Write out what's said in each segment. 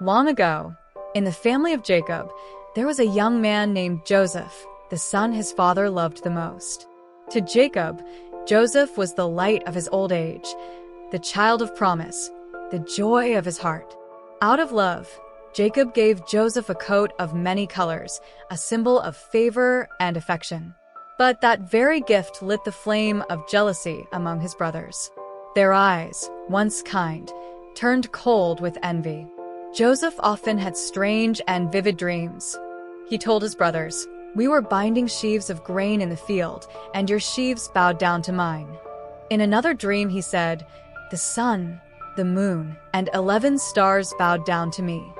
Long ago, in the family of Jacob, there was a young man named Joseph, the son his father loved the most. To Jacob, Joseph was the light of his old age, the child of promise, the joy of his heart. Out of love, Jacob gave Joseph a coat of many colors, a symbol of favor and affection. But that very gift lit the flame of jealousy among his brothers. Their eyes, once kind, turned cold with envy. Joseph often had strange and vivid dreams. He told his brothers, "We were binding sheaves of grain in the field, and your sheaves bowed down to mine." In another dream he said, "The sun, the moon, and 11 stars bowed down to me."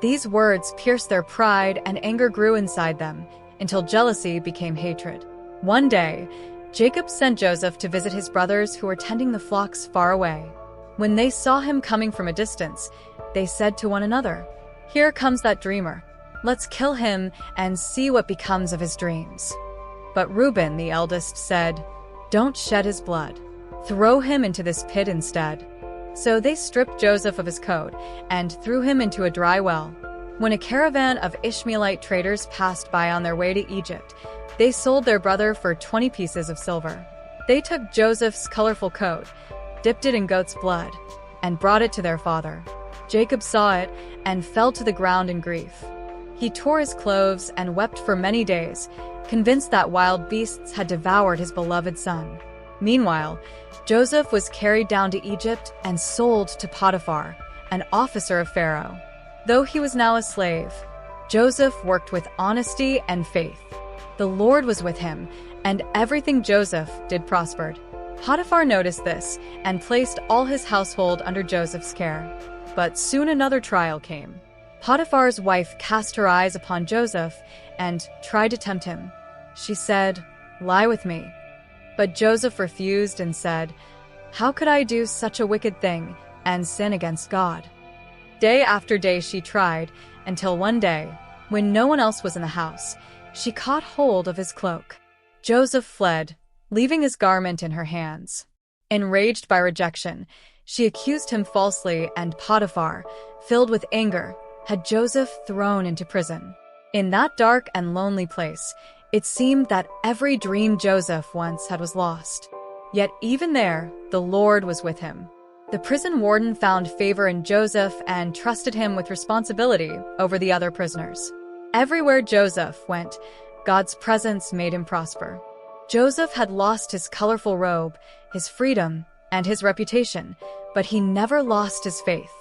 These words pierced their pride, and anger grew inside them, until jealousy became hatred. One day, Jacob sent Joseph to visit his brothers who were tending the flocks far away. When they saw him coming from a distance, they said to one another, "Here comes that dreamer. Let's kill him and see what becomes of his dreams." But Reuben, the eldest, said, "Don't shed his blood. Throw him into this pit instead." So they stripped Joseph of his coat and threw him into a dry well. When a caravan of Ishmaelite traders passed by on their way to Egypt, they sold their brother for 20 pieces of silver. They took Joseph's colorful coat, dipped it in goat's blood, and brought it to their father. Jacob saw it and fell to the ground in grief. He tore his clothes and wept for many days, convinced that wild beasts had devoured his beloved son. Meanwhile, Joseph was carried down to Egypt and sold to Potiphar, an officer of Pharaoh. Though he was now a slave, Joseph worked with honesty and faith. The Lord was with him, and everything Joseph did prospered. Potiphar noticed this and placed all his household under Joseph's care. But soon another trial came. Potiphar's wife cast her eyes upon Joseph and tried to tempt him. She said, "Lie with me." But Joseph refused and said, "How could I do such a wicked thing and sin against God?" Day after day she tried, until one day, when no one else was in the house, she caught hold of his cloak. Joseph fled, leaving his garment in her hands. Enraged by rejection, she accused him falsely, and Potiphar, filled with anger, had Joseph thrown into prison. In that dark and lonely place, it seemed that every dream Joseph once had was lost. Yet even there, the Lord was with him. The prison warden found favor in Joseph and trusted him with responsibility over the other prisoners. Everywhere Joseph went, God's presence made him prosper. Joseph had lost his colorful robe, his freedom, and his reputation, but he never lost his faith.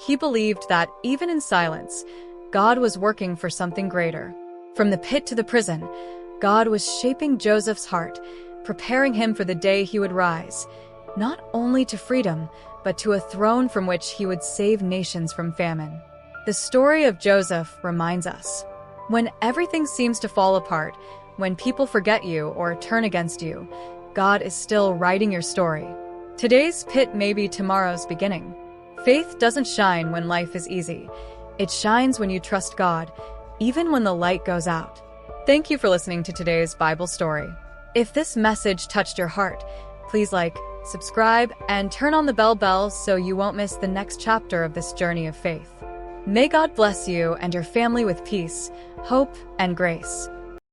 He believed that, even in silence, God was working for something greater. From the pit to the prison, God was shaping Joseph's heart, preparing him for the day he would rise, not only to freedom, but to a throne from which he would save nations from famine. The story of Joseph reminds us, when everything seems to fall apart, when people forget you or turn against you, God is still writing your story. Today's pit may be tomorrow's beginning. Faith doesn't shine when life is easy. It shines when you trust God, even when the light goes out. Thank you for listening to today's Bible story. If this message touched your heart, please like, subscribe, and turn on the bell so you won't miss the next chapter of this journey of faith. May God bless you and your family with peace, hope, and grace.